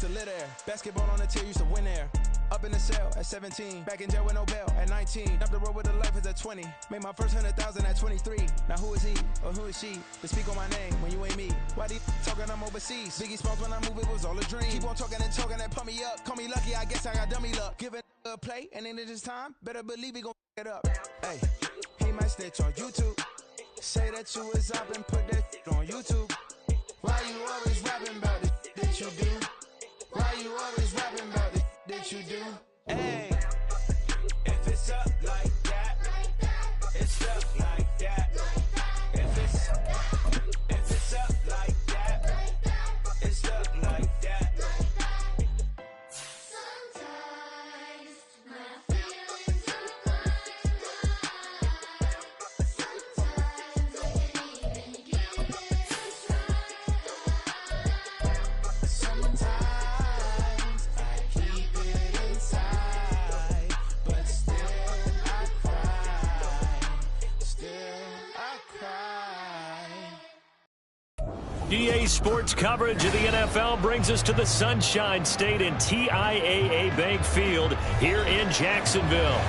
used to live there. Basketball on the tier, used to win there. Up in the cell at 17, back in jail with no bail at 19. Up the road with the life is at 20. Made my first 100,000 at 23. Now who is he or who is she to speak on my name when you ain't me? Why they talking I'm overseas? Biggie Smalls when I move it was all a dream. Keep on talking and talking and pump me up. Call me lucky, I guess I got dummy luck. Give it a play and then it's time. Better believe he gon' it up. Hey, he might snitch on YouTube. Say that you was up and put that on YouTube. Why you always rapping about it that you do? Why you always rapping about it that you do? Hey, if it's up like that, it's up like that. If it's up like that, it's up like that. Sometimes my feelings are blind. Sometimes I can't even give it a try. Sometimes I keep it inside, but still I cry. Still I cry. EA Sports coverage of the NFL brings us to the Sunshine State and TIAA Bank Field here in Jacksonville.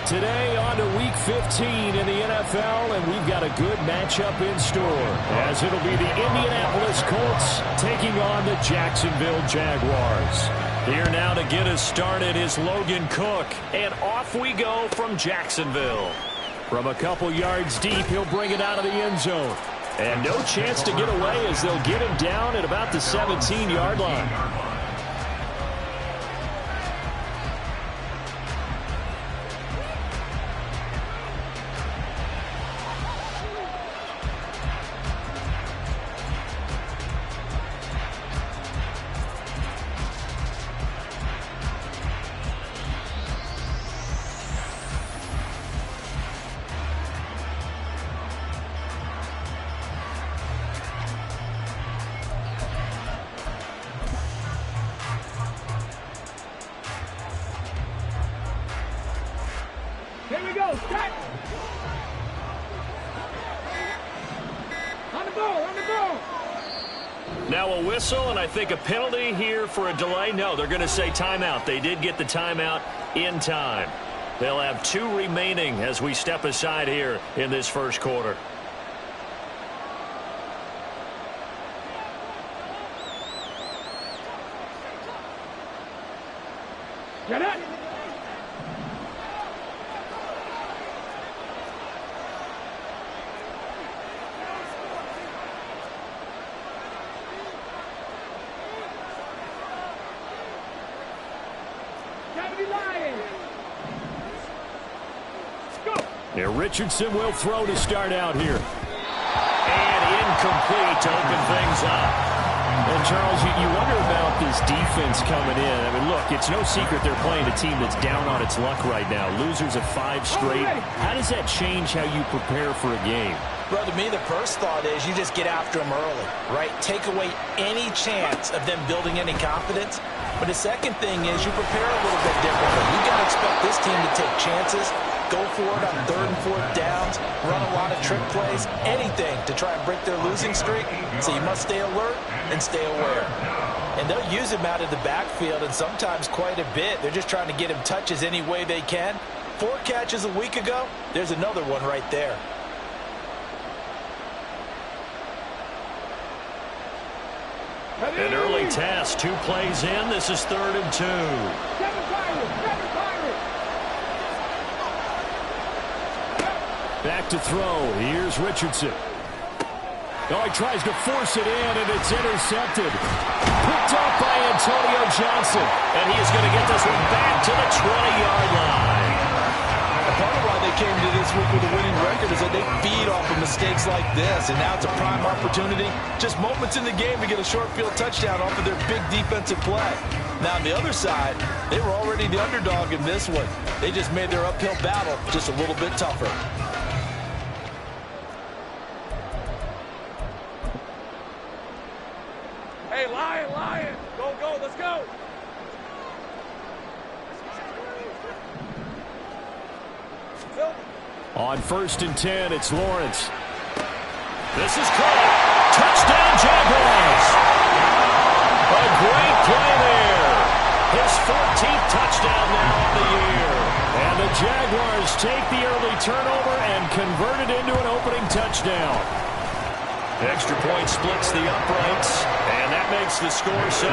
Today on to Week 15 in the NFL, and we've got a good matchup in store, as it'll be the Indianapolis Colts taking on the Jacksonville Jaguars. Here now to get us started is Logan Cook, and off we go from Jacksonville. From a couple yards deep, he'll bring it out of the end zone. And no chance to get away as they'll get him down at about the 17-yard line. Here we go, start. On the ball. Now a whistle, and I think a penalty here for a delay. No, they're going to say timeout. They did get the timeout in time. They'll have 2 remaining as we step aside here in this first quarter. Get it. Now Richardson will throw to start out here. And incomplete to open things up. And Charles, you wonder about this defense coming in. I mean, look, it's no secret they're playing a team that's down on its luck right now. Losers of 5 straight. How does that change how you prepare for a game? Well, to me, the first thought is you just get after them early, right? Take away any chance of them building any confidence. But the second thing is you prepare a little bit differently. You got to expect this team to take chances, go for it on 3rd and 4th downs, run a lot of trick plays, anything to try and break their losing streak. So you must stay alert and stay aware. And they'll use him out of the backfield, and sometimes quite a bit. They're just trying to get him touches any way they can. 4 catches a week ago, there's another one right there. An early test, 2 plays in. This is 3rd and 2. Back to throw. Here's Richardson. Oh, he tries to force it in, and it's intercepted. Picked up by Antonio Johnson. And he is going to get this one back to the 20-yard line. Part of why they came to this week with a winning record is that they feed off of mistakes like this, and now it's a prime opportunity. Just moments in the game to get a short field touchdown off of their big defensive play. Now on the other side, they were already the underdog in this one. They just made their uphill battle just a little bit tougher. Hey, Lion, go, let's go. On 1st and 10, it's Lawrence. This is caught. Touchdown, Jaguars. A great play there. 13th touchdown now of the year. And the Jaguars take the early turnover and convert it into an opening touchdown. Extra point splits the uprights, and that makes the score 7-0.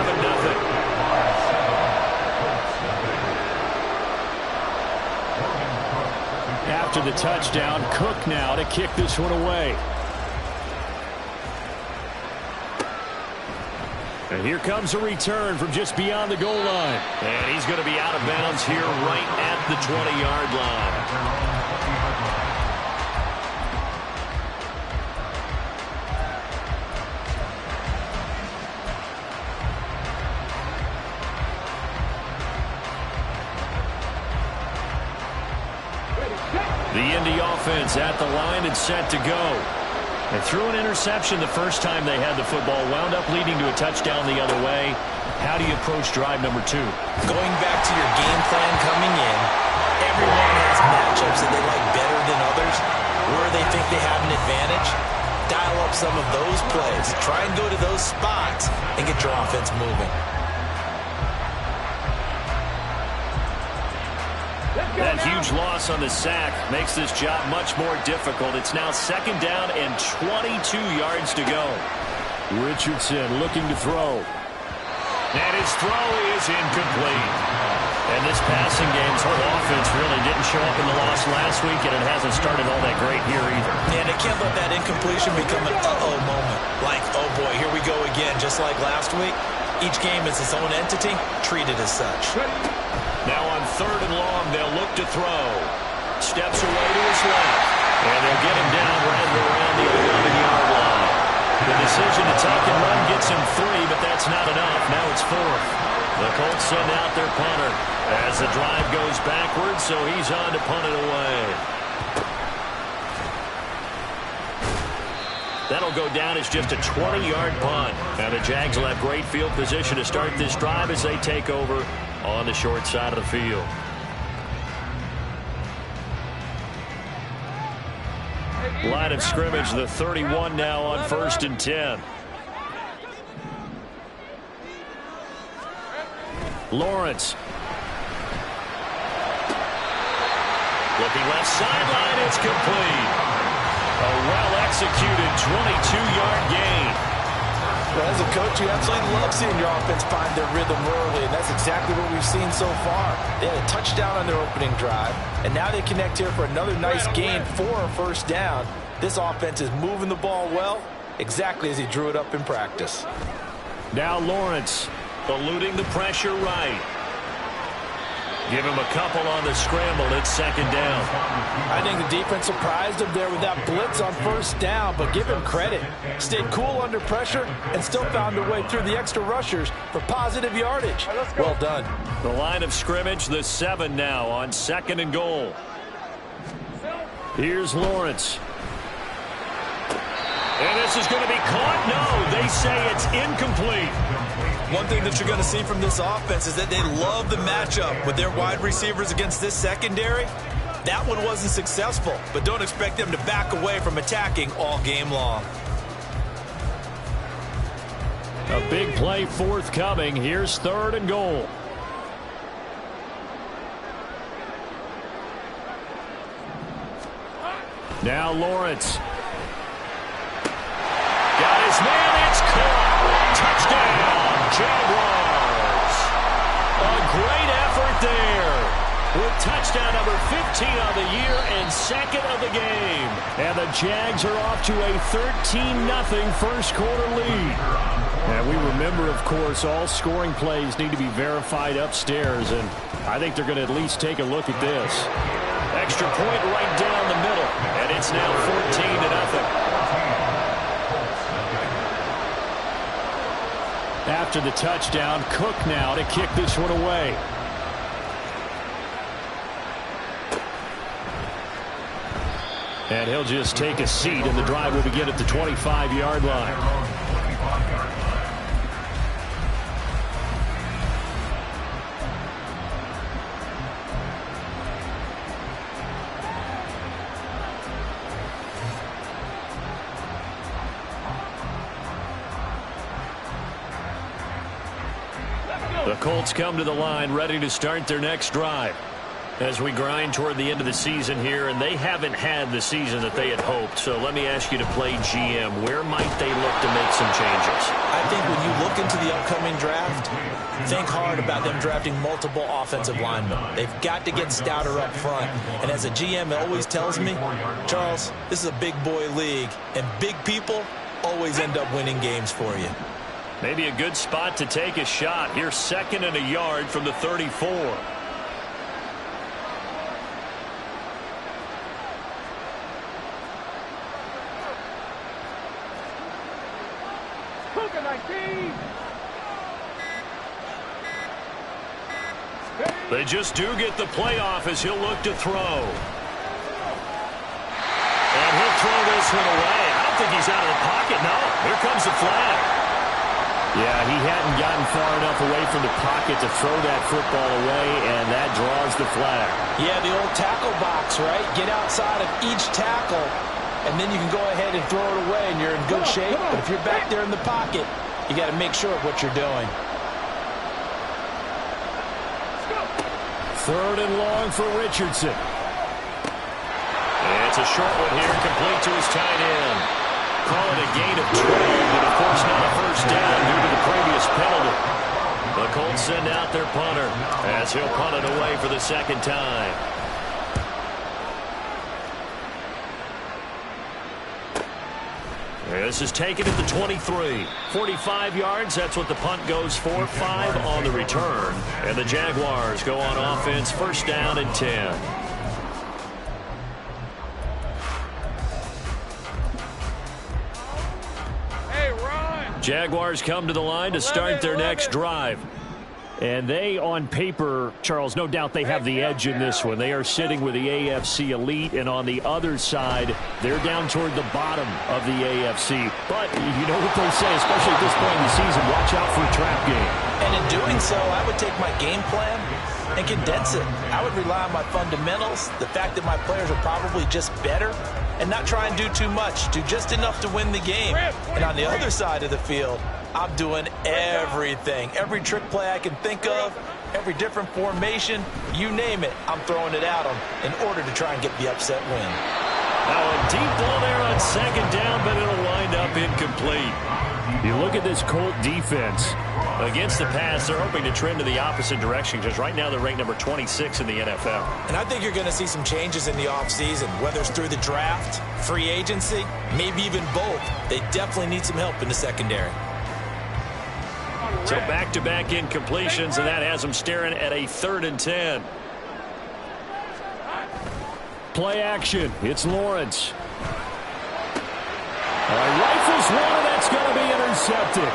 After the touchdown, Cook now to kick this one away. And here comes a return from just beyond the goal line. And he's going to be out of bounds here right at the 20-yard line. The Indy offense at the line and set to go. They threw an interception the first time they had the football, wound up leading to a touchdown the other way. How do you approach drive number 2? Going back to your game plan coming in, everyone has matchups that they like better than others. Where they think they have an advantage, dial up some of those plays. Try and go to those spots and get your offense moving. That huge loss on the sack makes this job much more difficult. It's now 2nd down and 22 yards to go. Richardson looking to throw. And his throw is incomplete. And this passing game's whole offense really didn't show up in the loss last week, and it hasn't started all that great here either. And they can't let that incompletion become an uh-oh moment. Like, oh boy, here we go again, just like last week. Each game is its own entity, treated as such. Now on 3rd and long, they'll look to throw. Steps away to his left. And they'll get him down right around the 11-yard line. The decision to tuck and run gets him 3, but that's not enough. Now it's 4th. The Colts send out their punter as the drive goes backwards, so he's on to punt it away. That'll go down as just a 20-yard punt. And the Jags will have great field position to start this drive as they take over on the short side of the field. Line of scrimmage, the 31 now on 1st and 10. Lawrence. Looking left sideline, it's complete. A well-executed 22-yard gain. Well, as a coach, you absolutely love seeing your offense find their rhythm early, and that's exactly what we've seen so far. They had a touchdown on their opening drive, and now they connect here for another nice gain for a 1st down. This offense is moving the ball well, exactly as he drew it up in practice. Now Lawrence, eluding the pressure right. Give him a couple on the scramble. It's 2nd down. I think the defense surprised him there with that blitz on 1st down, but give him credit. Stayed cool under pressure and still found a way through the extra rushers for positive yardage. Well done. The line of scrimmage, the 7 now on 2nd and goal. Here's Lawrence. And this is going to be caught. No, they say it's incomplete. One thing that you're going to see from this offense is that they love the matchup with their wide receivers against this secondary. That one wasn't successful, but don't expect them to back away from attacking all game long. A big play forthcoming. Here's 3rd and goal. Now Lawrence. Got his man. It's caught. Touchdown. Jaguars. A great effort there with touchdown number 15 on the year and 2nd of the game. And the Jags are off to a 13-0 first quarter lead. And we remember, of course, all scoring plays need to be verified upstairs, and I think they're going to at least take a look at this. Extra point right down the middle, and it's now 14-0. After the touchdown, Cook now to kick this one away. And he'll just take a seat, and the drive will begin at the 25-yard line. The Colts come to the line ready to start their next drive. As we grind toward the end of the season here, and they haven't had the season that they had hoped. So let me ask you to play GM. Where might they look to make some changes? I think when you look into the upcoming draft, think hard about them drafting multiple offensive linemen. They've got to get stouter up front. And as a GM, it always tells me, Charles, this is a big boy league, and big people always end up winning games for you. Maybe a good spot to take a shot. Here's 2nd and a yard from the 34. They just do get the playoff as he'll look to throw. And he'll throw this one away. I don't think he's out of the pocket. No, here comes the flag. Yeah, he hadn't gotten far enough away from the pocket to throw that football away, and that draws the flag. Yeah, the old tackle box, right? Get outside of each tackle, and then you can go ahead and throw it away, and you're in good shape. But if you're back there in the pocket, you got to make sure of what you're doing. 3rd and long for Richardson. It's a short one here, complete to his tight end. Call it a gain of 12, but of course not a first down due to the previous penalty. The Colts send out their punter as he'll punt it away for the 2nd time. This is taken at the 23. 45 yards, that's what the punt goes for. 5 on the return. And the Jaguars go on offense, 1st down and 10. Hey, run! Jaguars come to the line to start their next drive. And they, on paper, Charles, no doubt they have the edge in this one. They are sitting with the AFC elite, and on the other side, they're down toward the bottom of the AFC. But you know what they say, especially at this point in the season, watch out for a trap game. And in doing so, I would take my game plan and condense it. I would rely on my fundamentals, the fact that my players are probably just better, and not try and do too much, do just enough to win the game. And on the other side of the field, I'm doing everything. Every trick play I can think of, every different formation, you name it, I'm throwing it at them in order to try and get the upset win. Now a deep ball there on 2nd down, but it'll wind up incomplete. You look at this Colt defense. Against the pass, they're hoping to trend to the opposite direction because right now they're ranked number 26 in the NFL. And I think you're going to see some changes in the offseason, whether it's through the draft, free agency, maybe even both. They definitely need some help in the secondary. So back-to-back incompletions, and that has them staring at a 3rd and 10. Play action. It's Lawrence. Rifles one, and that's going to be intercepted.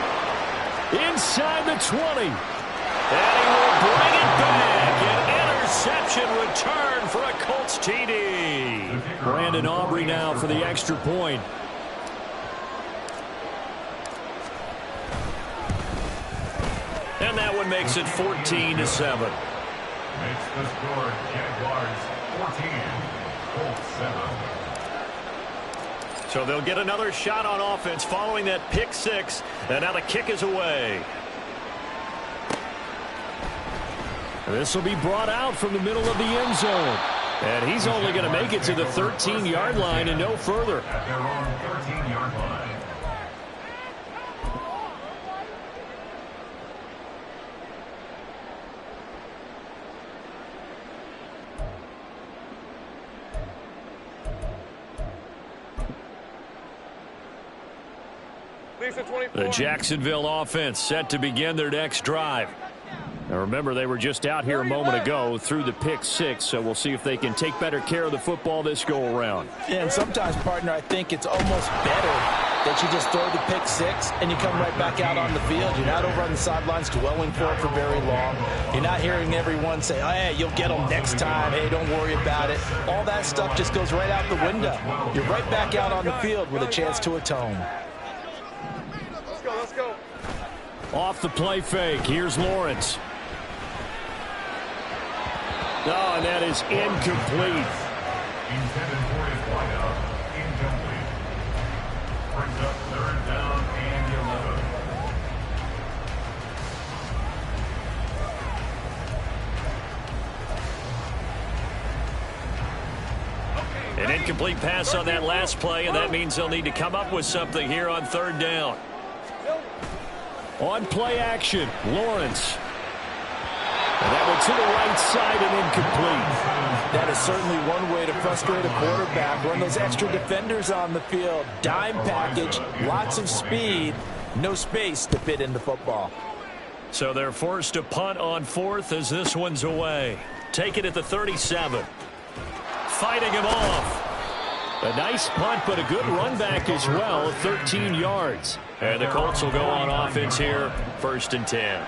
Inside the 20. And he will bring it back. An interception return for a Colts TD. Brandon Aubrey now for the extra point. And that one makes it 14-7. Makes the score Jaguars 14, Colts 7. So they'll get another shot on offense following that pick 6. And now the kick is away. This will be brought out from the middle of the end zone. And he's only going to make it to the 13-yard line and no further. At their own 13-yard line. The Jacksonville offense set to begin their next drive. Now remember, they were just out here a moment ago through the pick 6, so we'll see if they can take better care of the football this go-around. Yeah, and sometimes, partner, I think it's almost better that you just throw the pick 6 and you come right back out on the field. You're not over on the sidelines dwelling for it for very long. You're not hearing everyone say, oh, hey, you'll get them next time. Hey, don't worry about it. All that stuff just goes right out the window. You're right back out on the field with a chance to atone. Let's go. Off the play fake, here's Lawrence. Oh, and that is incomplete. Intended for his wideout, incomplete. Brings up 3rd down and An incomplete pass on that last play, and that means they'll need to come up with something here on third down. On play action, Lawrence. And that one to the right side and incomplete. That is certainly one way to frustrate a quarterback. Run those extra defenders on the field. Dime package, lots of speed, no space to fit into football. So they're forced to punt on fourth as this one's away. Take it at the 37. Fighting him off. A nice punt, but a good run back as well, 13 yards. And the Colts will go on offense here, 1st and 10.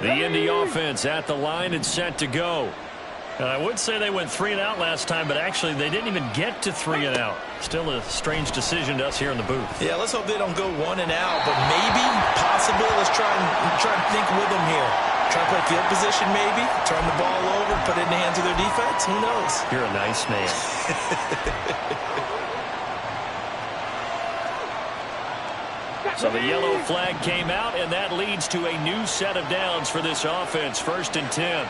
The Indy offense at the line and set to go. And I would say they went 3 and out last time, but actually they didn't even get to 3 and out. Still a strange decision to us here in the booth. Yeah, let's hope they don't go 1 and out, but maybe, possibly, let's try and think with them here. Try to play field position maybe, turn the ball over, put it in the hands of their defense. Who knows? You're a nice man. So the yellow flag came out, and that leads to a new set of downs for this offense, 1st and 10.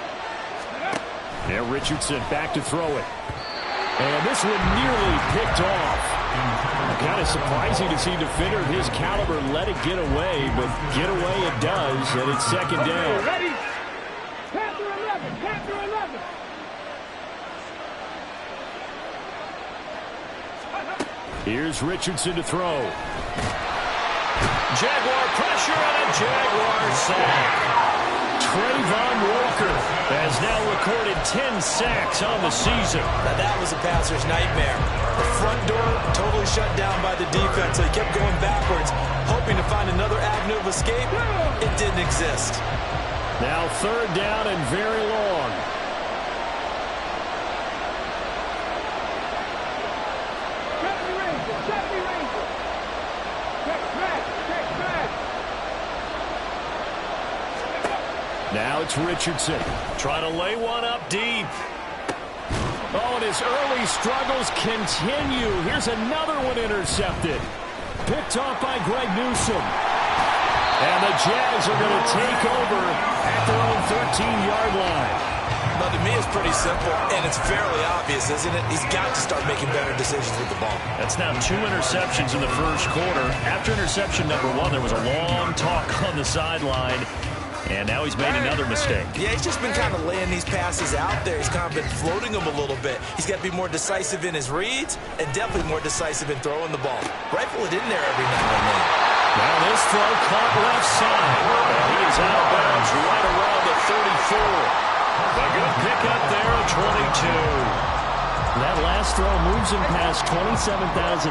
Now Richardson back to throw it. And this one nearly picked off. Kind of surprising to see a defender of his caliber let it get away, but get away it does, and it's 2nd down. Ready? Panther 11, Panther 11. Here's Richardson to throw. Jaguar pressure on a Jaguar sack. Trayvon Walker has now recorded 10 sacks on the season. Now that was a passer's nightmare. The front door totally shut down by the defense, so he kept going backwards, hoping to find another avenue of escape. It didn't exist. Now 3rd down and very long. Now it's Richardson trying to lay one up deep. Oh, and his early struggles continue. Here's another one intercepted. Picked off by Greg Newsome. And the Jags are going to take over at their own 13-yard line. Now, to me, it's pretty simple, and it's fairly obvious, isn't it? He's got to start making better decisions with the ball. That's now 2 interceptions in the first quarter. After interception number 1, there was a long talk on the sideline. And now he's made another mistake. Yeah, he's just been kind of laying these passes out there. He's kind of been floating them a little bit. He's got to be more decisive in his reads and definitely more decisive in throwing the ball. Rifle it in there every now and then. Now this throw caught left side. And he is out of bounds right around the 34. A good pickup there at 22. That last throw moves him past 27,989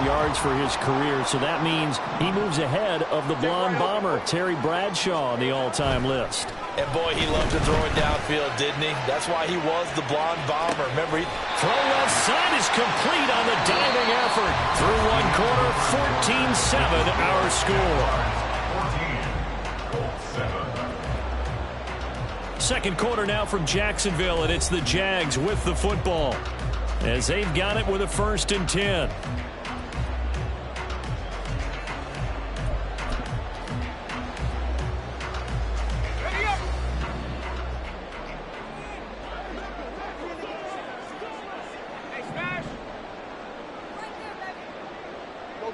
yards for his career, so that means he moves ahead of the blonde bomber, Terry Bradshaw, on the all-time list. And boy, he loved to throw it downfield, didn't he? That's why he was the blonde bomber. Remember, throw left side is complete on the diving effort. Through 1 quarter, 14-7 our score. 14-7. Second quarter now from Jacksonville, and it's the Jags with the football as they've got it with a 1st and 10. Ready up. Hey, smash.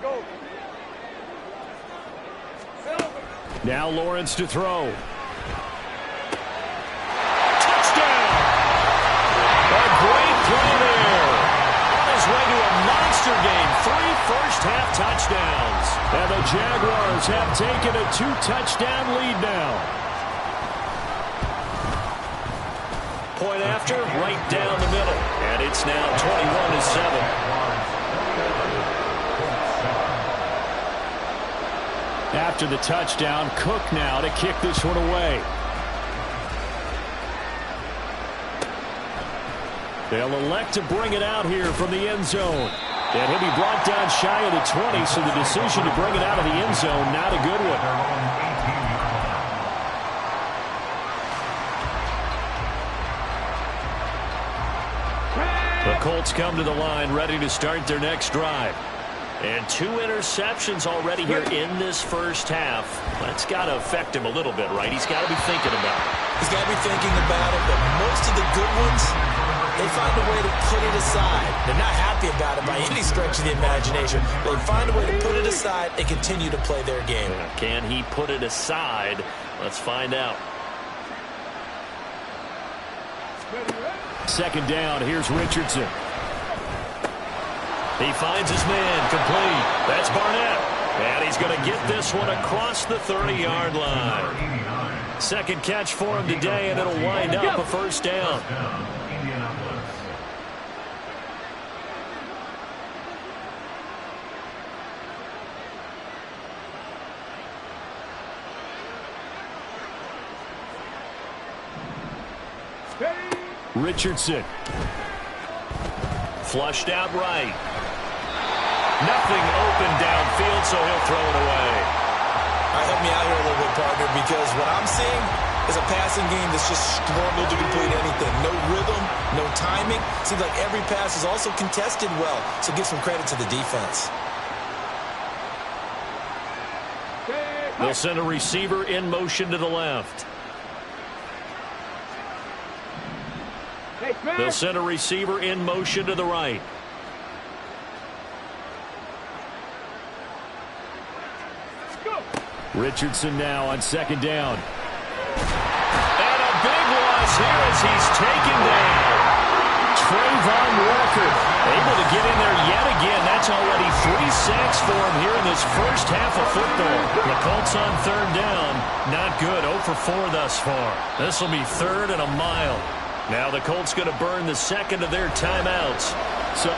Go. Now Lawrence to throw. Game, 3 first-half touchdowns. And the Jaguars have taken a 2-touchdown lead now. Point after, right down the middle. And it's now 21-7. After the touchdown, Cook now to kick this one away. They'll elect to bring it out here from the end zone. And he'll be brought down shy of the 20, so the decision to bring it out of the end zone, not a good one. The Colts come to the line ready to start their next drive. And 2 interceptions already here in this first half. That's got to affect him a little bit, right? He's got to be thinking about it. He's got to be thinking about it, but most of the good ones, they find a way to put it aside. They're not happy about it by any stretch of the imagination. They find a way to put it aside and continue to play their game. Can he put it aside? Let's find out. Second down, here's Richardson. He finds his man, complete. That's Barnett. And he's going to get this one across the 30-yard line. Second catch for him today, and it'll wind up a first down. Richardson. Flushed out right. Nothing open downfield, so he'll throw it away. Help me out here a little bit, partner, because what I'm seeing is a passing game that's just struggled to complete anything. No rhythm, no timing. Seems like every pass is also contested well, so give some credit to the defense. They'll send a receiver in motion to the left. They'll send a receiver in motion to the right. Richardson now on second down. And a big loss here as he's taken down. Trayvon Walker able to get in there yet again. That's already 3 sacks for him here in this first half of football. The Colts on third down. Not good. 0 for 4 thus far. This will be 3rd and a mile. Now the Colts going to burn the second of their timeouts. So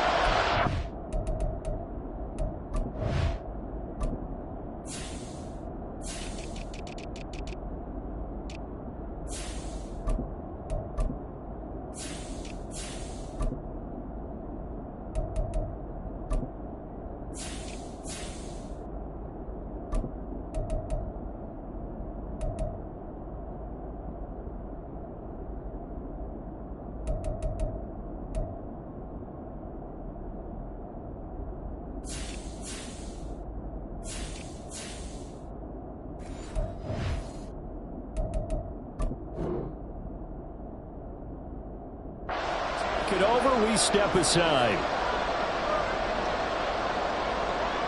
it over, we step aside.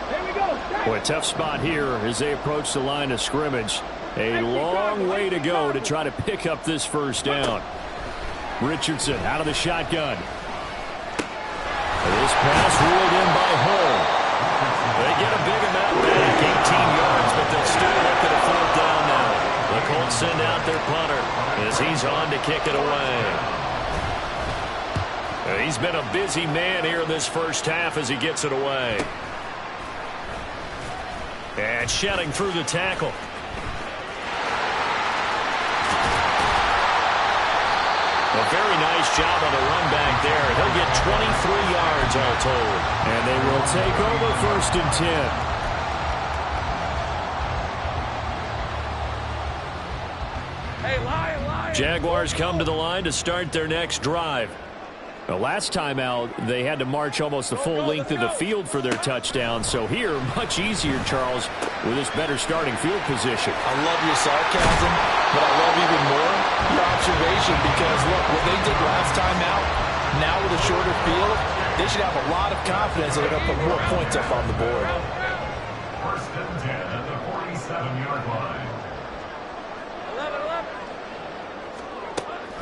Here we go. Boy, tough spot here as they approach the line of scrimmage. A long way to go to try to pick up this first down. Richardson out of the shotgun. This pass ruled in by Hull. They get a big amount back, 18 yards, but they'll still look at a 4th down now. The Colts send out their punter as he's on to kick it away. He's been a busy man here in this first half as he gets it away. And shedding through the tackle. A very nice job on the run back there. He'll get 23 yards all told. And they will take over 1st and 10. Hey, Lion. Jaguars come to the line to start their next drive. The last time out, they had to march almost the full length of the field for their touchdown. So here, much easier, Charles, with this better starting field position. I love your sarcasm, but I love even more your observation because, look, what they did last time out, now with a shorter field, they should have a lot of confidence that they're going to put more points up on the board. 1st and 10 at the 47-yard line. 11.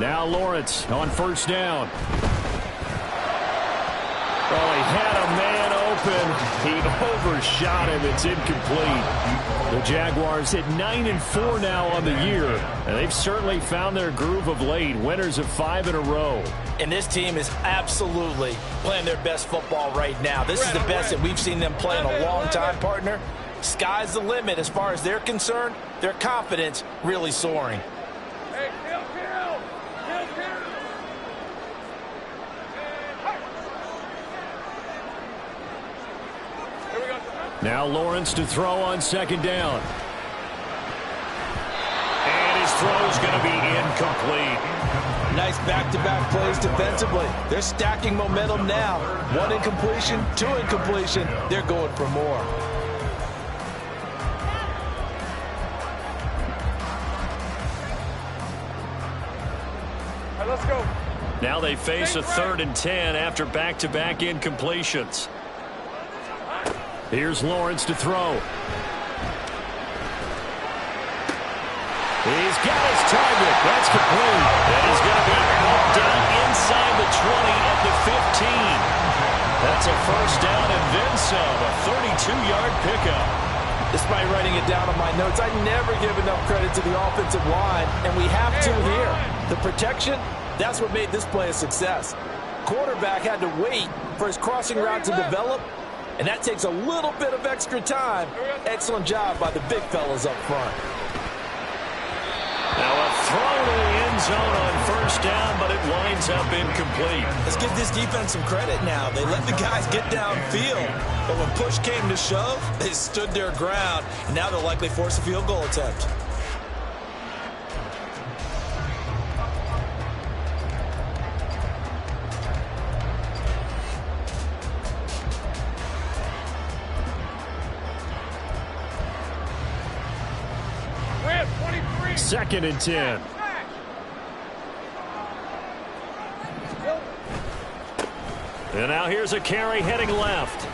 Now Lawrence on 1st down. Oh, he had a man open. He overshot him. It's incomplete. The Jaguars hit 9-4 now on the year, and they've certainly found their groove of late. Winners of 5 in a row. And this team is absolutely playing their best football right now. This is the best that we've seen them play in a long time, partner. Sky's the limit as far as they're concerned. Their confidence really soaring. Hey, kill. Now Lawrence to throw on 2nd down. And his throw's going to be incomplete. Nice back-to-back plays defensively. They're stacking momentum now. 1 incompletion, 2 incompletion. They're going for more. All right, let's go. Now they face a 3rd and 10 after back-to-back incompletions. Here's Lawrence to throw. He's got his target. That's complete. And he's going to be out down inside the 20 at the 15. That's a first down and then some. A 32-yard pickup. Despite writing it down on my notes, I never give enough credit to the offensive line, and we have to here. The protection, that's what made this play a success. Quarterback had to wait for his crossing route to develop, and that takes a little bit of extra time. Excellent job by the big fellas up front. Now a throw to the end zone on first down, but it winds up incomplete. Let's give this defense some credit now. They let the guys get downfield, but when push came to shove, they stood their ground, and now they'll likely force a field goal attempt. We're at 23. 2nd and 10. And now here's a carry heading left. And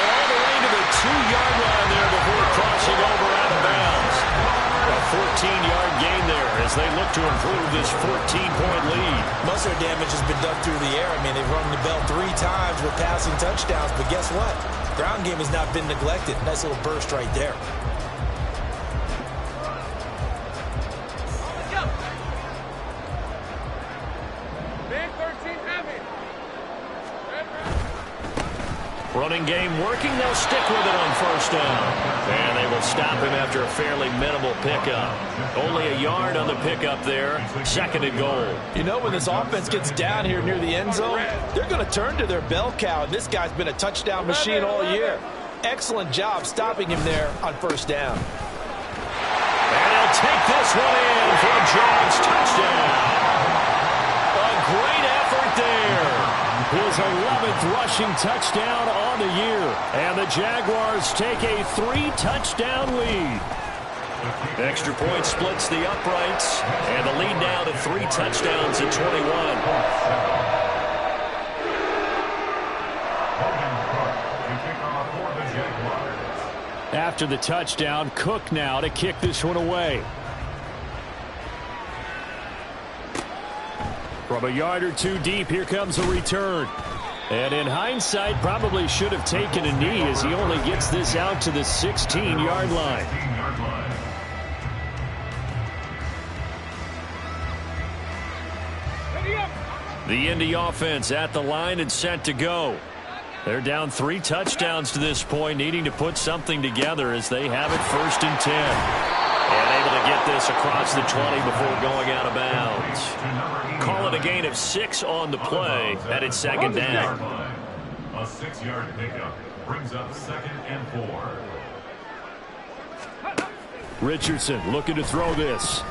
all the way to the 2-yard line there before crossing over out of bounds. A 14-yard gain there as they look to improve this 14-point lead. Most of their damage has been done through the air. I mean, they've rung the bell 3 times with passing touchdowns, but guess what? Ground game has not been neglected. Nice little burst right there. Man 13 heavy. Running game working. They'll stick with it on first down. And they will stop him after a fairly minimal pickup. Only a yard on the pickup there. 2nd and goal. You know, when this offense gets down here near the end zone, they're going to turn to their bell cow. This guy's been a touchdown machine all year. Excellent job stopping him there on first down. And he'll take this one in for a Jags touchdown. A great effort there. His 11th rushing touchdown on the year. And the Jaguars take a 3-touchdown lead. Extra point splits the uprights. And the lead now to 3 touchdowns at 21. After the touchdown, Cook now to kick this one away. From a yard or 2 deep, here comes a return. And in hindsight, probably should have taken a knee as he only gets this out to the 16-yard line. The Indy offense at the line and set to go. They're down 3 touchdowns to this point, needing to put something together as they have it 1st and 10. And able to get this across the 20 before going out of bounds. Call it a gain of 6 on the play, and it's 2nd down. A 6-yard pickup brings up 2nd and 4. Richardson looking to throw this.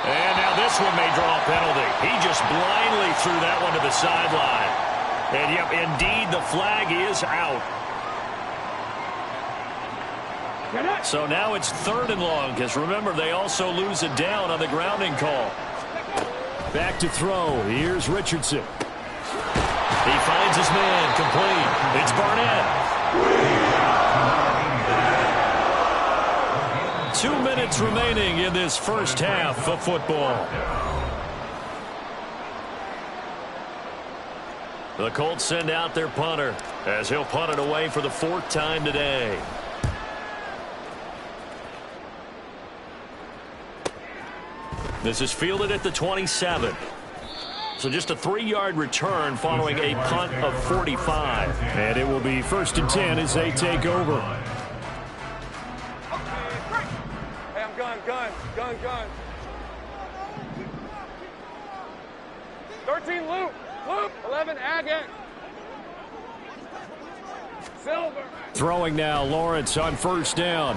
And now this one may draw a penalty. He just blindly threw that one to the sideline. And, yep, indeed, the flag is out. So now it's 3rd and long, because remember, they also lose a down on the grounding call. Back to throw. Here's Richardson. He finds his man, complete. It's Barnett. 2 minutes remaining in this first half of football. The Colts send out their punter as he'll punt it away for the 4th time today. This is fielded at the 27. So just a 3-yard return following a punt of 45. And it will be 1st and 10 as they take over. Hey, I'm gun. 13 loop. 11 Agate. Silver. Throwing now, Lawrence on first down.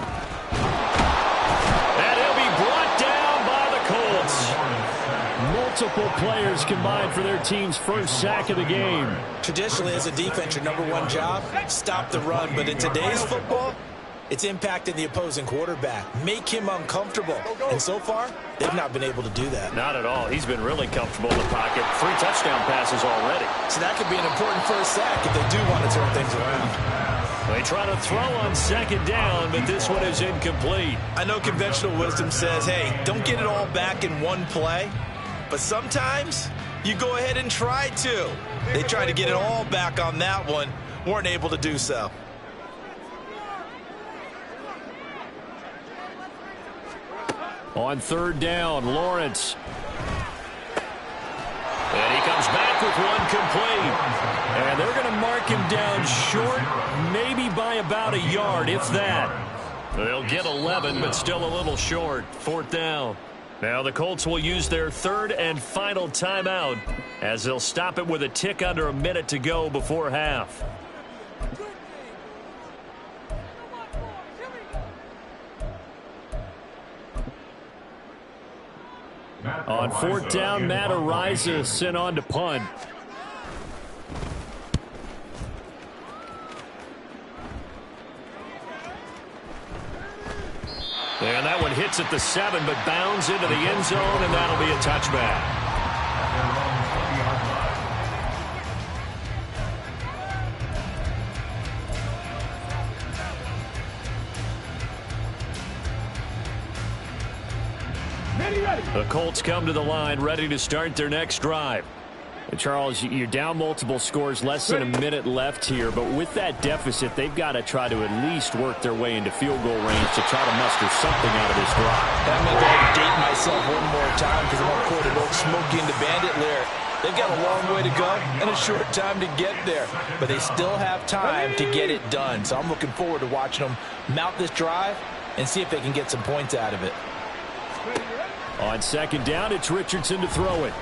multiple players combined for their team's first sack of the game. Traditionally, as a defense, your number one job, stop the run. But in today's football, it's impacting the opposing quarterback. Make him uncomfortable. And so far, they've not been able to do that. Not at all. He's been really comfortable in the pocket. 3 touchdown passes already. So that could be an important first sack if they do want to turn things around. They try to throw on second down, but this one is incomplete. I know conventional wisdom says, hey, don't get it all back in one play. But sometimes you go ahead and try to. They tried to get it all back on that one. Weren't able to do so. On third down, Lawrence. And he comes back with one complete. And they're going to mark him down short, maybe by about a yard, if that. They'll get 11, but still a little short. Fourth down. Now the Colts will use their third and final timeout as they'll stop it with a tick under a minute to go before half. On fourth down, Matt Araiza sent on to punt. And that one hits at the 7, but bounds into the end zone, and that'll be a touchback. The Colts come to the line, ready to start their next drive. And Charles, you're down multiple scores, less than a minute left here, but with that deficit, they've got to try to at least work their way into field goal range to try to muster something out of this drive. I'm going to go ahead and date myself one more time because I'm going to quote an old Smokey and the Bandit lyric. They've got a long way to go and a short time to get there, but they still have time to get it done. So I'm looking forward to watching them mount this drive and see if they can get some points out of it. On second down, it's Richardson to throw it.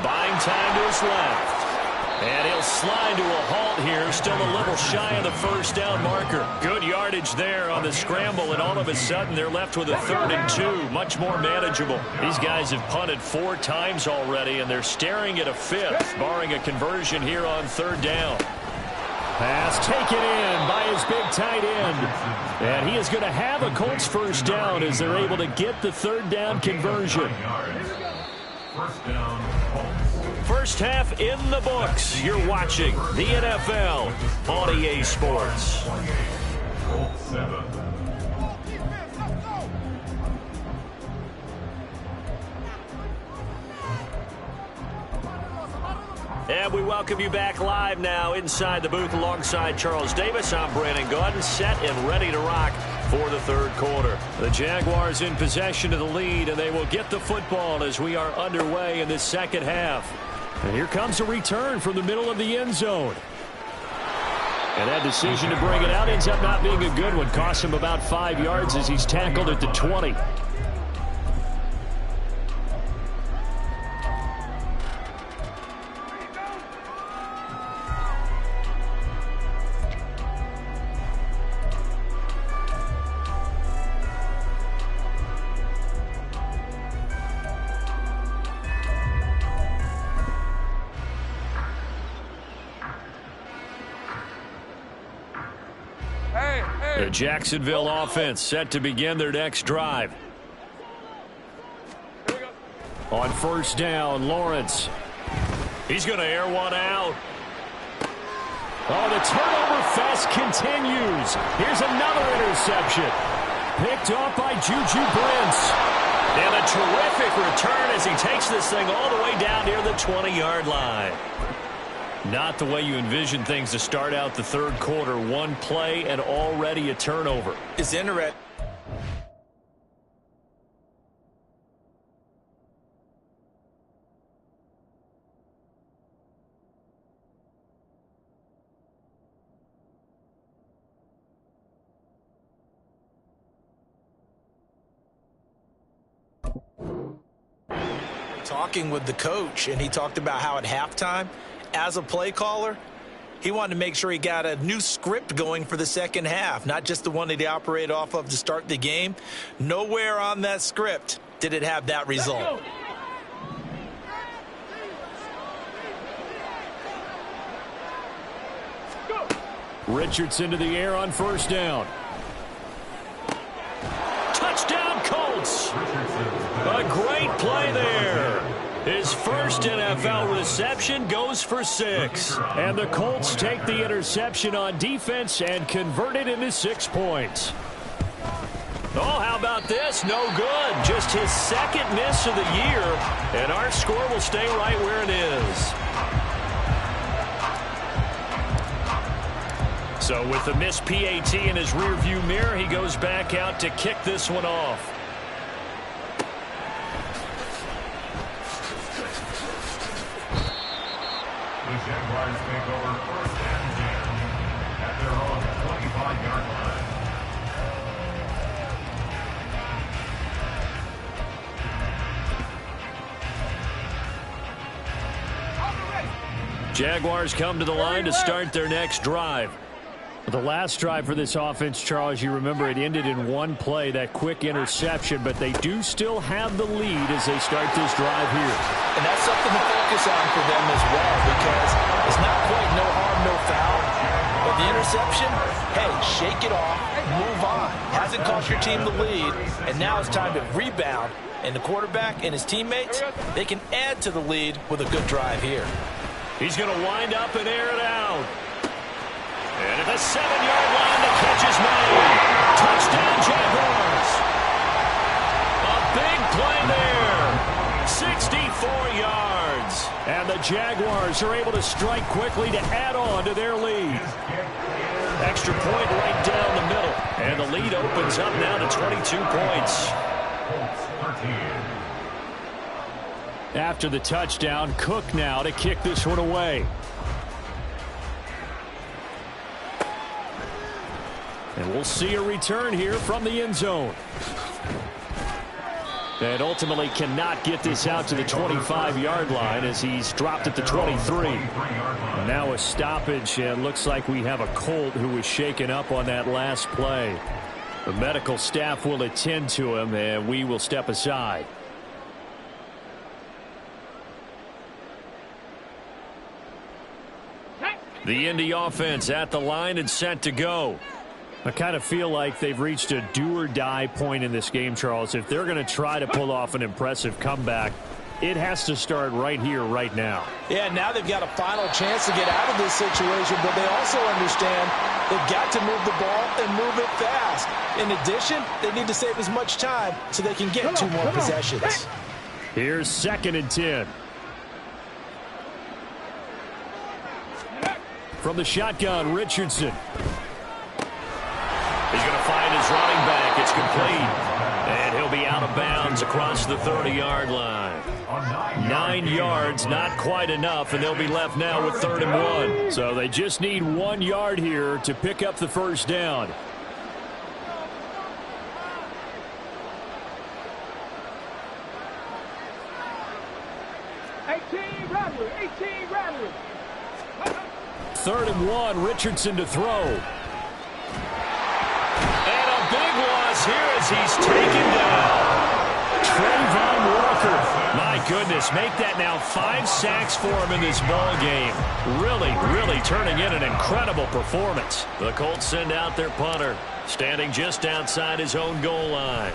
Buying time to his left. And he'll slide to a halt here, still a little shy of the first down marker. Good yardage there on the scramble, and all of a sudden they're left with a 3rd and 2, much more manageable. These guys have punted 4 times already, and they're staring at a 5th, barring a conversion here on 3rd down. Pass taken in by his big tight end. And he is going to have a Colts first down as they're able to get the 3rd down conversion. First down, Colts. First half in the books. You're watching the NFL on EA Sports. Colts 7. And we welcome you back live now inside the booth alongside Charles Davis. I'm Brandon Gaudin, set and ready to rock for the 3rd quarter. The Jaguars in possession of the lead, and they will get the football as we are underway in this second half. And here comes a return from the middle of the end zone. And that decision to bring it out ends up not being a good one. Costs him about 5 yards as he's tackled at the 20. The Jacksonville offense set to begin their next drive. On first down, Lawrence. He's going to air one out. Oh, the turnover fest continues. Here's another interception. Picked off by Juju Brents. And a terrific return as he takes this thing all the way down near the 20-yard line. Not the way you envision things to start out the 3rd quarter. One play and already a turnover. It's interesting. Talking with the coach, and he talked about how at halftime, as a play caller, he wanted to make sure he got a new script going for the second half, not just the one that he operated off of to start the game. Nowhere on that script did it have that result. Richardson to the air on first down. Touchdown, Colts. A great play there. His first NFL reception goes for 6. And the Colts take the interception on defense and convert it into 6 points. Oh, how about this? No good. Just his second miss of the year. And our score will stay right where it is. So with the missed PAT in his rearview mirror, he goes back out to kick this one off. The Jaguars take over first and 10 at their own 25-yard line. Jaguars come to the line to start their next drive. The last drive for this offense, Charles, you remember it ended in one play, that quick interception, but they do still have the lead as they start this drive here. And that's something to focus on for them as well, because it's not quite no harm, no foul. But the interception, hey, shake it off, move on. Hasn't cost your team the lead, and now it's time to rebound. And the quarterback and his teammates, they can add to the lead with a good drive here. He's going to wind up and air it out. And at the 7-yard line, the catch is made. Touchdown, Jaguars. A big play there. 64 yards. And the Jaguars are able to strike quickly to add on to their lead. Extra point right down the middle. And the lead opens up now to 22 points. After the touchdown, Cook now to kick this one away. And we'll see a return here from the end zone. And ultimately cannot get this out to the 25-yard line as he's dropped at the 23. And now a stoppage, and looks like we have a Colt who was shaken up on that last play. The medical staff will attend to him, and we will step aside. The Indy offense at the line and set to go. I kind of feel like they've reached a do-or-die point in this game, Charles. If they're going to try to pull off an impressive comeback, it has to start right here, right now. Yeah, now they've got a final chance to get out of this situation, but they also understand they've got to move the ball and move it fast. In addition, they need to save as much time so they can get 2 more possessions. Here's 2nd and 10. From the shotgun, Richardson. He's going to find his running back. It's complete. And he'll be out of bounds across the 30-yard line. 9 yards, not quite enough, and they'll be left now with 3rd and 1. So they just need 1 yard here to pick up the first down. Third and 1, Richardson to throw. And a big loss here as he's taken down. Trayvon Walker. My goodness, make that now 5 sacks for him in this ball game. Really turning in an incredible performance. The Colts send out their punter, standing just outside his own goal line.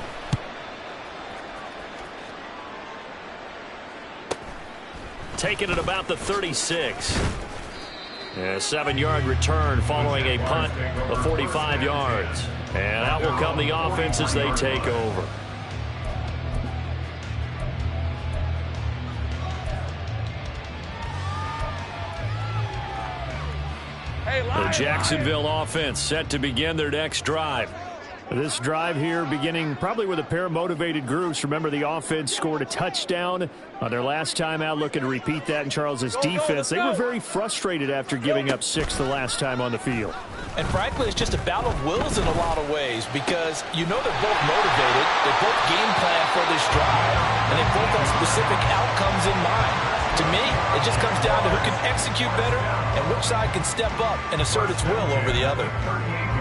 Taking it about the 36. A 7-yard return following a punt of 45 yards. And out will come the offense as they take over. The Jacksonville offense set to begin their next drive. This drive here beginning probably with a pair of motivated groups. Remember, the offense scored a touchdown on their last time out, looking to repeat that in Charles's defense. They were very frustrated after giving up 6 the last time on the field. And frankly, it's just a battle of wills in a lot of ways, because you know they're both motivated, they both game plan for this drive, and they both have specific outcomes in mind. To me, it just comes down to who can execute better and which side can step up and assert its will over the other.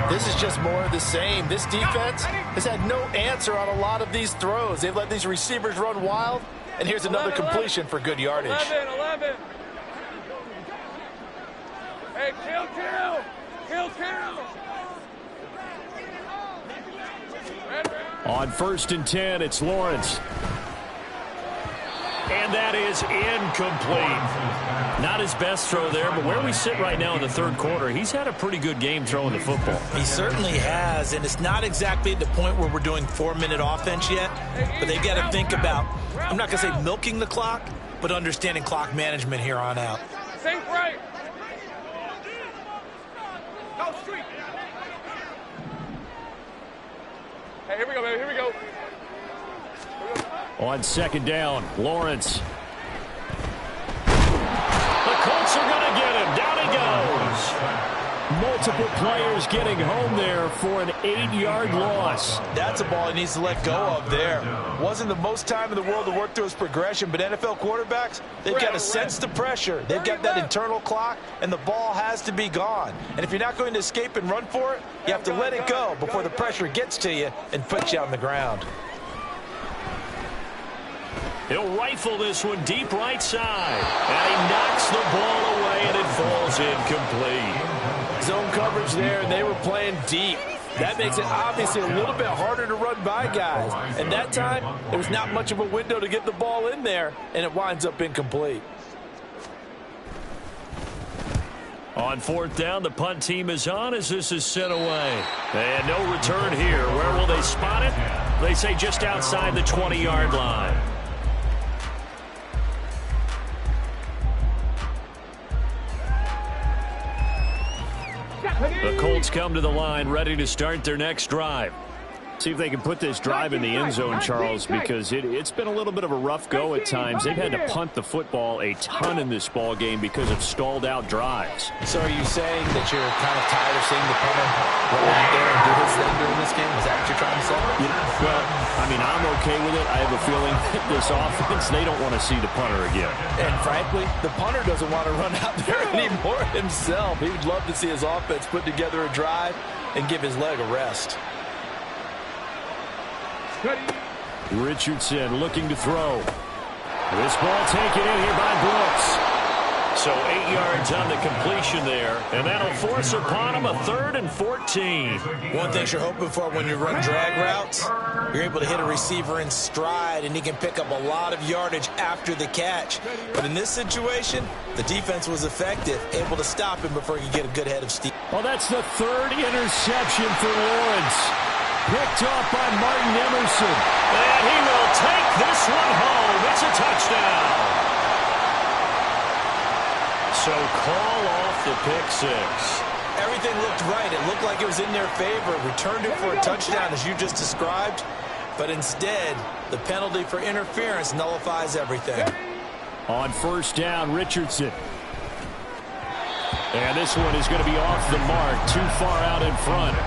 This is just more of the same. This defense has had no answer on a lot of these throws. They've let these receivers run wild, and here's another completion for good yardage. 11. Hey, chill. Kill. On 1st and 10, it's Lawrence. And that is incomplete. Not his best throw there, but where we sit right now in the third quarter, he's had a pretty good game throwing the football. He certainly has, and it's not exactly at the point where we're doing 4-minute offense yet, but they've got to think about, I'm not going to say milking the clock, but understanding clock management here on out. Safe right. Go street. Hey, here we go, baby. Here we go. On 2nd down, Lawrence. The Colts are going to get him. Down he goes. Multiple players getting home there for an 8-yard loss. That's a ball he needs to let go of there. Wasn't the most time in the world to work through his progression, but NFL quarterbacks, they've got to sense the pressure. They've got that internal clock, and the ball has to be gone. And if you're not going to escape and run for it, you have to let it go before the pressure gets to you and puts you on the ground. He'll rifle this one deep right side. And he knocks the ball away, and it falls incomplete. Zone coverage there, and they were playing deep. That makes it obviously a little bit harder to run by guys. And that time, there was not much of a window to get the ball in there, and it winds up incomplete. On 4th down, the punt team is on as this is sent away. And no return here. Where will they spot it? They say just outside the 20-yard line. The Colts come to the line, ready to start their next drive. See if they can put this drive in the end zone, Charles, because it's been a little bit of a rough go at times. They've had to punt the football a ton in this ball game because of stalled out drives. So are you saying that you're kind of tired of seeing the punter run out there and do his thing during this game? Is that what you're trying to say? Well, I mean, I'm okay with it. I have a feeling that this offense, they don't want to see the punter again. And frankly, the punter doesn't want to run out there anymore himself. He would love to see his offense put together a drive and give his leg a rest. Richardson looking to throw. This ball taken in here by Brooks. So 8 yards on the completion there, and that'll force upon him a 3rd and 14. One thing you're hoping for when you run drag routes, you're able to hit a receiver in stride, and he can pick up a lot of yardage after the catch. But in this situation, the defense was effective, able to stop him before he could get a good head of steam. Well, that's the 3rd interception for Lawrence. Picked off by Martin Emerson. And he will take this one home. It's a touchdown. So call off the pick six. Everything looked right. It looked like it was in their favor. Returned it for a touchdown, as you just described. But instead, the penalty for interference nullifies everything. On 1st down, Richardson. And this one is going to be off the mark. Too far out in front.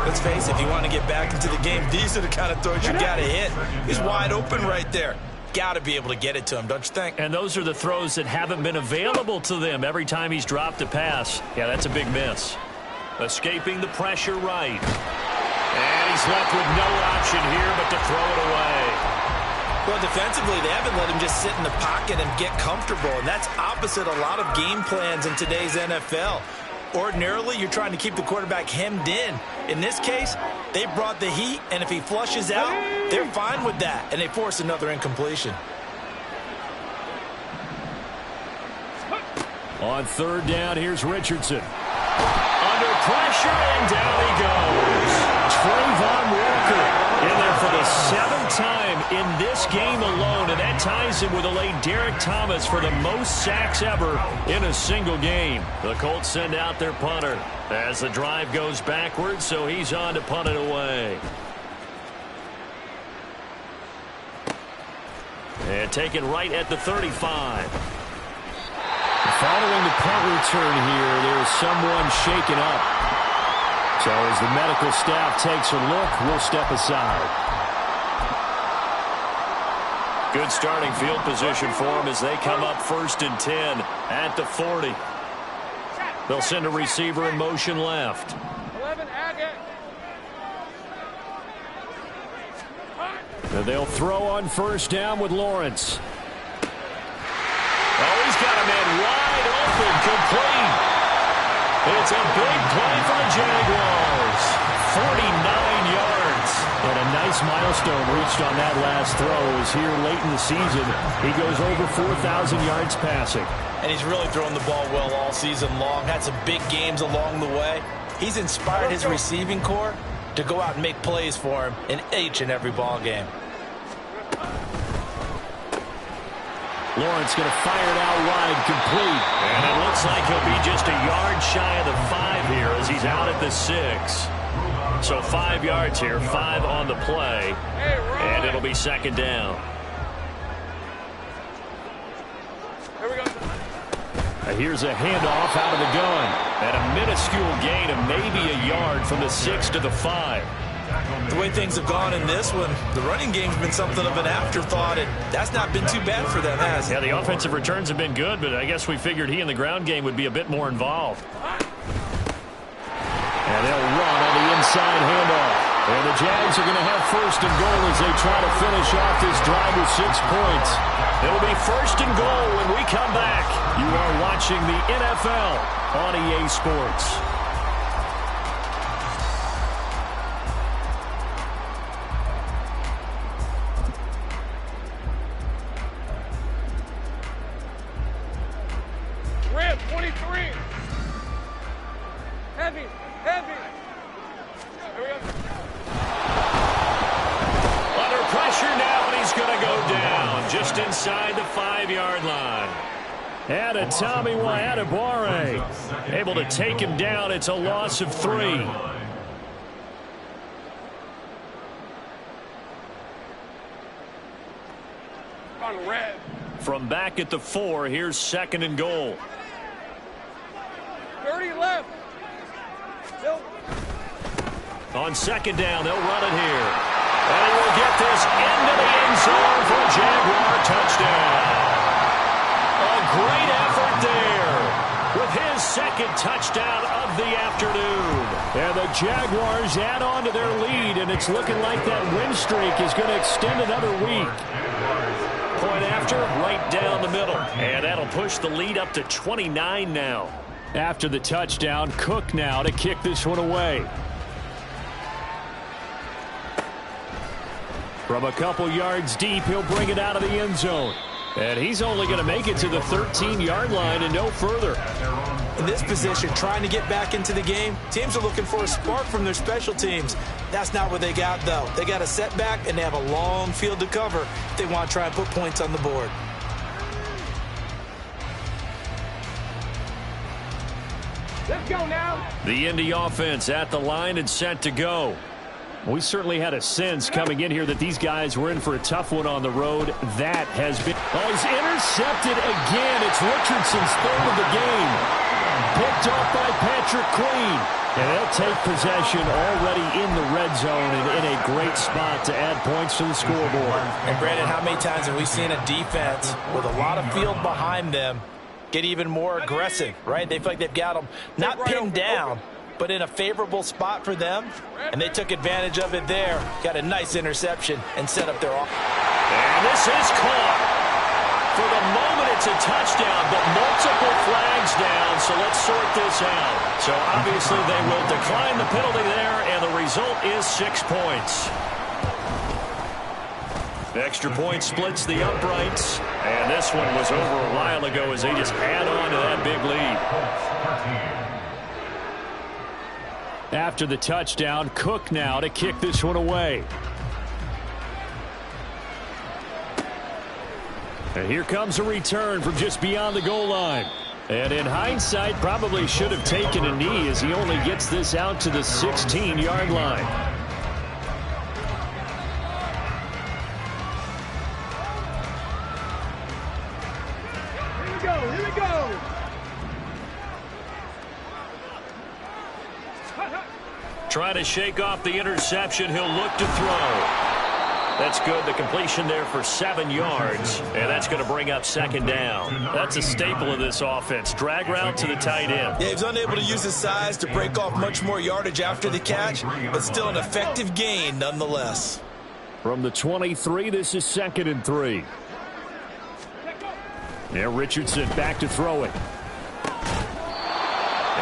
Let's face it, if you want to get back into the game, these are the kind of throws you got to hit. He's wide open right there. Got to be able to get it to him, don't you think? And those are the throws that haven't been available to them every time he's dropped a pass. Yeah, that's a big miss. Escaping the pressure right. And he's left with no option here but to throw it away. Well, defensively, they haven't let him just sit in the pocket and get comfortable, and that's opposite a lot of game plans in today's NFL. Ordinarily, you're trying to keep the quarterback hemmed in. In this case, they brought the heat, and if he flushes out, they're fine with that, and they force another incompletion. On 3rd down, here's Richardson. Under pressure, and down he goes. Trayvon Walker in there for the 7th time in this game alone, and that ties him with a late Derek Thomas for the most sacks ever in a single game. The Colts send out their punter as the drive goes backwards, so he's on to punt it away. And taken right at the 35. Following the punt return here, there's someone shaken up. So as the medical staff takes a look, we'll step aside. Good starting field position for them as they come up 1st and 10 at the 40. They'll send a receiver in motion left. 11, Agate. And they'll throw on 1st down with Lawrence. Oh, he's got a man wide open, complete. It's a big play for the Jaguars. 49 yards. And a nice milestone reached on that last throw as here late in the season, he goes over 4,000 yards passing. And he's really thrown the ball well all season long. Had some big games along the way. He's inspired his receiving corps to go out and make plays for him in each and every ball game. Lawrence going to fire it out wide, complete. And it looks like he'll be just a yard shy of the 5 here as he's out at the 6. So 5 yards here, 5 on the play. And it'll be second down. Here we go. Here's a handoff out of the gun. And a minuscule gain of maybe a yard from the 6 to the 5. The way things have gone in this one, the running game's been something of an afterthought, and that's not been too bad for them, has it? Yeah, the offensive returns have been good, but I guess we figured he in the ground game would be a bit more involved. And they'll run on the inside handoff. And the Jags are going to have first and goal as they try to finish off this drive with 6 points. It'll be first and goal when we come back. You are watching the NFL on EA Sports. Rip, 23. Heavy, heavy. Here we go. Under pressure now, and he's going to go down just inside the 5-yard line. And Tommy Adebawore able to take him down. It's a loss of 3. On red. From back at the 4, here's second and goal. 30 left. Still. On second down, they'll run it here. And he will get this into the end zone for a Jaguar touchdown. A great effort there with his second touchdown of the afternoon. And the Jaguars add on to their lead, and it's looking like that win streak is going to extend another week. Point after, right down the middle. And that'll push the lead up to 29 now. After the touchdown, Cook now to kick this one away. From a couple yards deep, he'll bring it out of the end zone. And he's only going to make it to the 13-yard line and no further. In this position, trying to get back into the game, teams are looking for a spark from their special teams. That's not what they got, though. They got a setback, and they have a long field to cover if they want to try and put points on the board. Let's go now. The Indy offense at the line and set to go. We certainly had a sense coming in here that these guys were in for a tough one on the road. That has been... Oh, he's intercepted again. It's Richardson's 3rd of the game. Picked off by Patrick Queen. And they'll take possession already in the red zone and in a great spot to add points to the scoreboard. And Brandon, how many times have we seen a defense with a lot of field behind them get even more aggressive, right? They feel like they've got them not pinned down, but in a favorable spot for them, and they took advantage of it there. Got a nice interception and set up their offense. And this is caught. For the moment, it's a touchdown, but multiple flags down, so let's sort this out. So obviously they will decline the penalty there, and the result is 6 points. The extra point splits the uprights, and this one was over a while ago as they just add on to that big lead. After the touchdown, Cook now to kick this one away. And here comes a return from just beyond the goal line. And in hindsight, probably should have taken a knee as he only gets this out to the 16-yard line. Here we go. Trying to shake off the interception. He'll look to throw. That's good. The completion there for 7 yards. And that's going to bring up second down. That's a staple of this offense. Drag route to the tight end. Yeah, he's unable to use his size to break off much more yardage after the catch, but still an effective gain nonetheless. From the 23, this is 2nd and 3. Now Richardson back to throw it.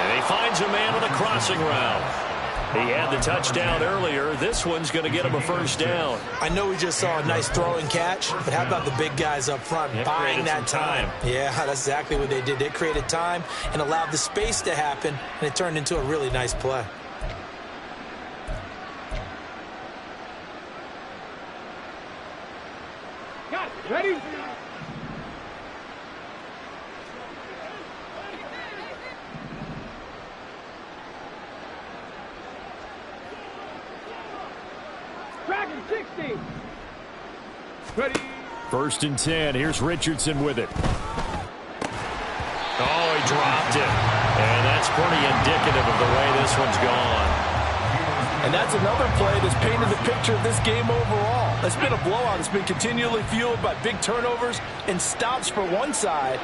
And he finds a man on the crossing route. He had the touchdown earlier. This one's going to get him a first down. I know we just saw a nice throw and catch, but how about the big guys up front buying that time? Yeah, that's exactly what they did. They created time and allowed the space to happen, and it turned into a really nice play. Got it. Ready? Dragon 60. Ready? 1st and 10. Here's Richardson with it. Oh, he dropped it. And that's pretty indicative of the way this one's gone. And that's another play that's painted the picture of this game overall. It's been a blowout. It's been continually fueled by big turnovers and stops for one side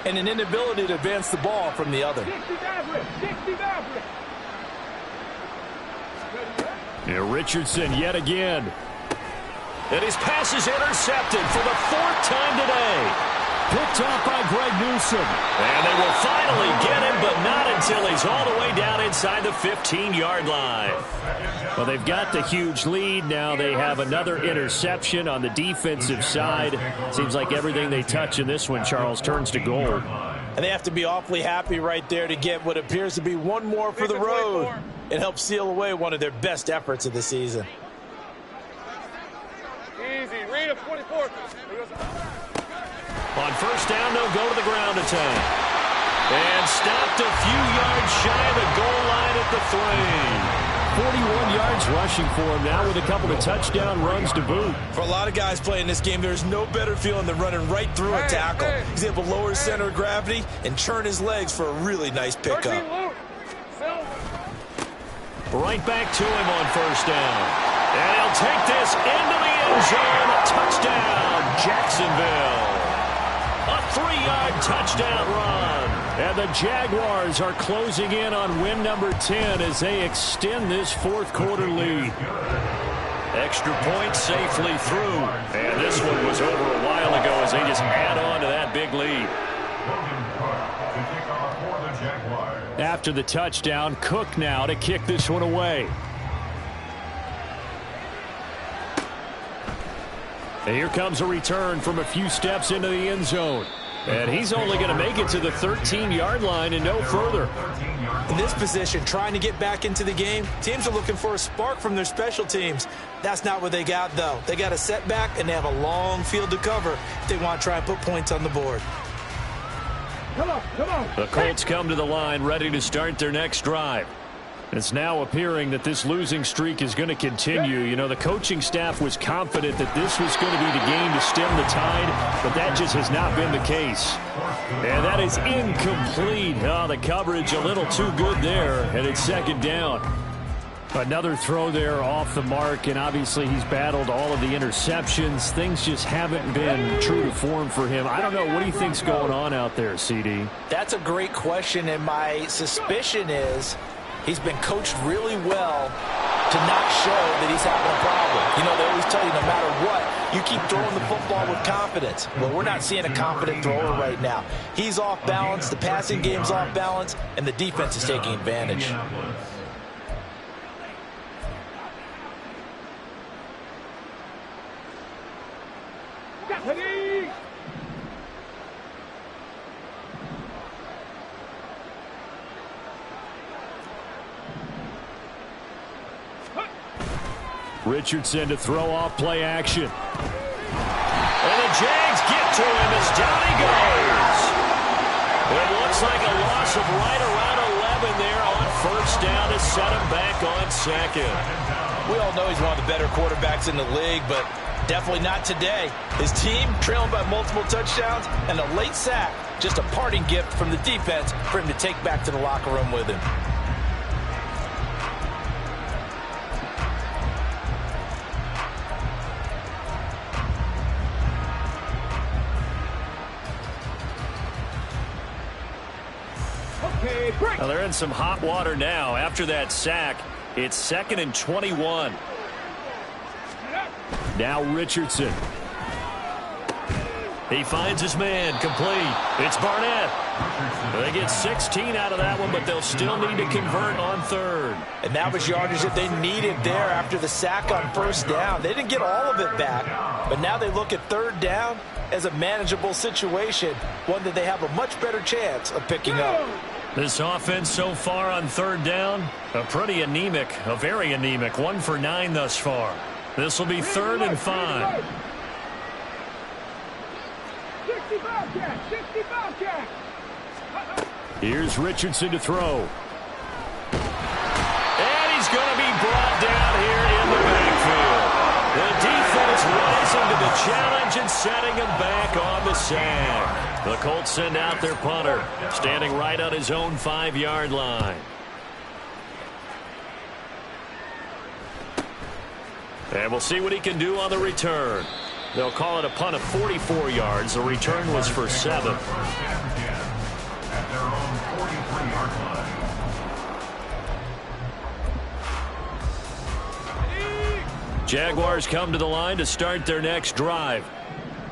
and an inability to advance the ball from the other. 60 Maverick. 60 Maverick. Yeah, Richardson yet again. And his pass is intercepted for the 4th time today. Picked off by Greg Newsome. And they will finally get him, but not until he's all the way down inside the 15-yard line. Well, they've got the huge lead. Now they have another interception on the defensive side. Seems like everything they touch in this one, Charles, turns to gold. And they have to be awfully happy right there to get what appears to be one more for the road. It helps seal away one of their best efforts of the season. Easy. Read a 44. On 1st down, they'll go to the ground attack. And stopped a few yards shy of the goal line at the 3. 41 yards rushing for him now with a couple of touchdown runs to boot. For a lot of guys playing this game, there's no better feeling than running right through a tackle. He's able to lower his center of gravity and churn his legs for a really nice pickup. Right back to him on 1st down. And he'll take this into the end zone. Touchdown, Jacksonville. A 3-yard touchdown run. And the Jaguars are closing in on win number 10 as they extend this 4th quarter lead. Extra point safely through. And this one was over a while ago as they just add on to that big lead. After the touchdown, Cook now to kick this one away. And here comes a return from a few steps into the end zone. And he's only going to make it to the 13-yard line and no further. In this position, trying to get back into the game, teams are looking for a spark from their special teams. That's not what they got, though. They got a setback, and they have a long field to cover if they want to try and put points on the board. Come on, come on. The Colts come to the line ready to start their next drive. It's now appearing that this losing streak is going to continue. You know, the coaching staff was confident that this was going to be the game to stem the tide, but that just has not been the case. And that is incomplete. Oh, the coverage a little too good there, and it's 2nd down. Another throw there off the mark, and obviously he's battled all of the interceptions. Things just haven't been true to form for him. I don't know. What do you think's going on out there, CD? That's a great question, and my suspicion is he's been coached really well to not show that he's having a problem. You know, they always tell you no matter what, you keep throwing the football with confidence. Well, we're not seeing a confident thrower right now. He's off balance, the passing game's off balance, and the defense is taking advantage. Ready? Richardson to throw off play action. And the Jags get to him as down he goes. It looks like a loss of right around 11 there on 1st down to set him back on 2nd. We all know he's one of the better quarterbacks in the league, but definitely not today. His team trailing by multiple touchdowns and a late sack. Just a parting gift from the defense for him to take back to the locker room with him. Okay, break. Well, they're in some hot water now. After that sack, it's 2nd and 21. Now Richardson. He finds his man, complete. It's Barnett. They get 16 out of that one, but they'll still need to convert on third. And that was yardage that they needed there after the sack on first down. They didn't get all of it back, but now they look at third down as a manageable situation, one that they have a much better chance of picking up. This offense so far on third down, a very anemic, 1 for 9 thus far. This will be 3rd and 5. 65 catch, 65 catch. Here's Richardson to throw. And he's going to be brought down here in the backfield. The defense rising to the challenge and setting him back on the sack. The Colts send out their punter, standing right on his own 5-yard line. And we'll see what he can do on the return. They'll call it a punt of 44 yards. The return was for 7. At their own 43-yard line. Jaguars come to the line to start their next drive.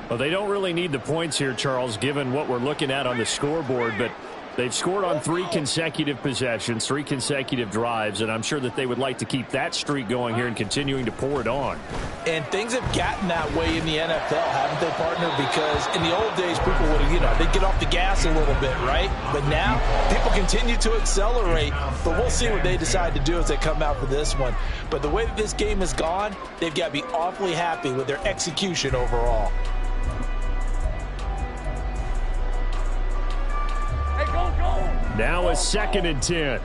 Well, they don't really need the points here, Charles, given what we're looking at on the scoreboard, but they've scored on 3 consecutive possessions, 3 consecutive drives, and I'm sure that they would like to keep that streak going here and continuing to pour it on. And things have gotten that way in the NFL, haven't they, partner? Because in the old days, people would, they'd get off the gas a little bit, right? But now, people continue to accelerate, but we'll see what they decide to do as they come out for this one. But the way that this game has gone, they've got to be awfully happy with their execution overall. Now a 2nd and 10.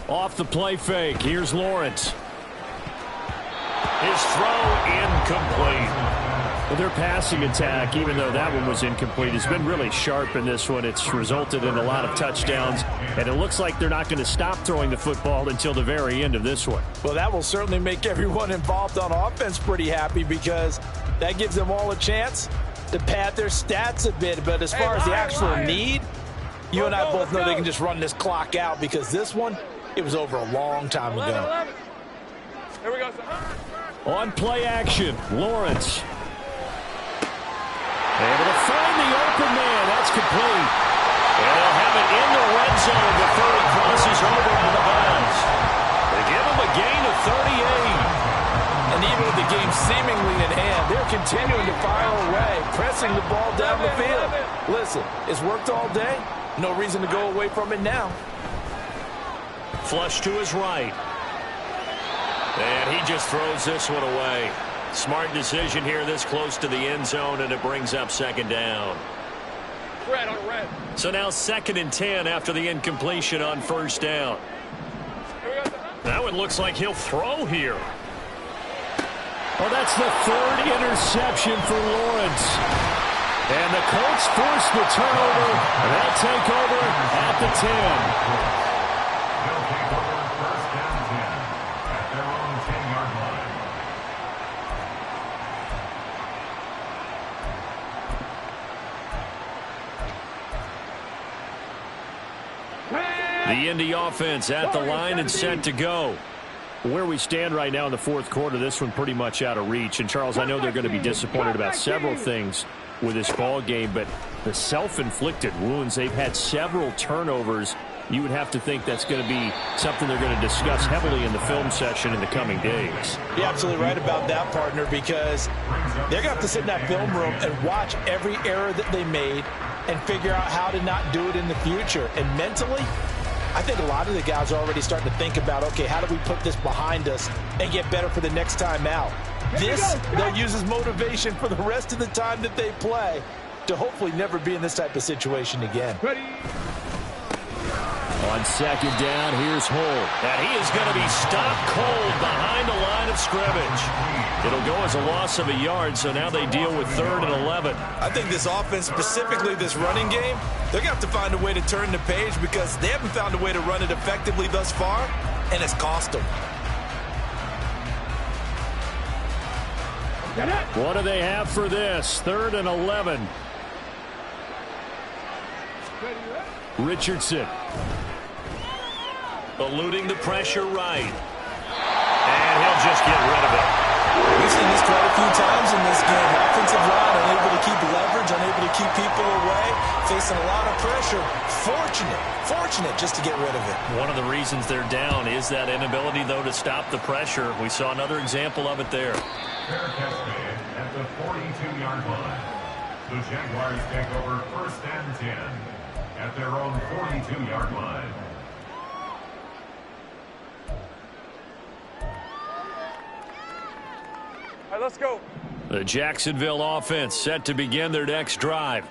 Off the play fake. Here's Lawrence. His throw incomplete. Well, their passing attack, even though that one was incomplete, has been really sharp in this one. It's resulted in a lot of touchdowns, and it looks like they're not going to stop throwing the football until the very end of this one. Well, that will certainly make everyone involved on offense pretty happy because that gives them all a chance to pad their stats a bit. But as far as the actual need, you and I both know they can just run this clock out because this one, it was over a long time ago. Here we go, sir. On play action, Lawrence. Able to find the open man. That's complete. And they'll have it in the red zone before he crosses over to the bounds. They give him a gain of 38. And even with the game seemingly in hand, they're continuing to fire away, pressing the ball down the field. Listen, it's worked all day. No reason to go away from it now. Flush to his right. And he just throws this one away. Smart decision here this close to the end zone, and it brings up 2nd down. Red on red. So now 2nd and 10 after the incompletion on 1st down. Here we go, sir. That one looks like he'll throw here. Well, that's the 3rd interception for Lawrence. And the Colts force the turnover. They'll take over at the 10. They'll take over 1st and 10 at their own 10-yard line. The Indy offense at the line and set to go. Where we stand right now in the 4th quarter, this one pretty much out of reach. And, Charles, I know they're going to be disappointed about several things with this ball game, but the self-inflicted wounds, they've had several turnovers. You would have to think that's going to be something they're going to discuss heavily in the film session in the coming days. You're absolutely right about that, partner, because they're going to have to sit in that film room and watch every error that they made and figure out how to not do it in the future. And mentally, I think a lot of the guys are already starting to think about, okay, how do we put this behind us and get better for the next time out? This, they'll use as motivation for the rest of the time that they play to hopefully never be in this type of situation again. Ready. On 2nd down, here's Hull. And he is going to be stopped cold behind the line of scrimmage. It'll go as a loss of a yard, so now they deal with 3rd and 11. I think this offense, specifically this running game, they're going to have to find a way to turn the page because they haven't found a way to run it effectively thus far, and it's cost them. What do they have for this? 3rd and 11. Richardson. Eluding the pressure right. And he'll just get rid of it. We've seen this quite a few times in this game. Offensive line unable to keep leverage, unable to keep people away, facing a lot of pressure. Fortunate just to get rid of it. One of the reasons they're down is that inability, though, to stop the pressure. We saw another example of it there. Fair catch made at the 42-yard line. The Jaguars take over 1st and 10 at their own 42-yard line. All right, let's go. The Jacksonville offense set to begin their next drive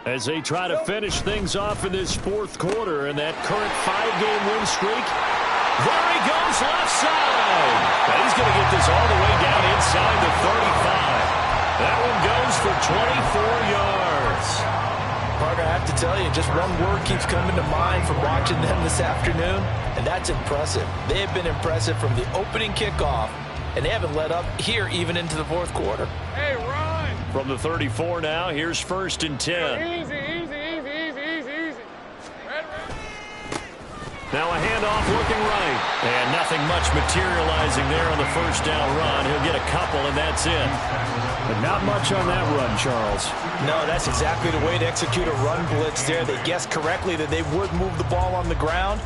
as they try to finish things off in this fourth quarter in that current 5-game win streak. There he goes, left side. Now he's going to get this all the way down inside the 35. That one goes for 24 yards. Parker, I have to tell you, just one word keeps coming to mind from watching them this afternoon, and that's impressive. They have been impressive from the opening kickoff, and they haven't let up here even into the fourth quarter. Hey, run. From the 34 now, here's 1st and 10. Easy. Red. Now a handoff looking right. And nothing much materializing there on the first down run. He'll get a couple, and that's it. But not much on that run, Charles. No, that's exactly the way to execute a run blitz there. They guessed correctly that they would move the ball on the ground,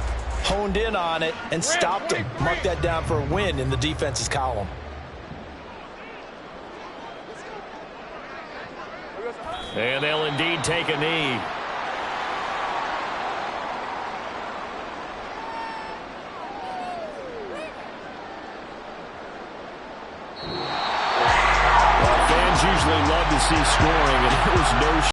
honed in on it, and stopped them. Mark that down for a win in the defense's column. And they'll indeed take a knee. Fans usually love to see scoring, and there was no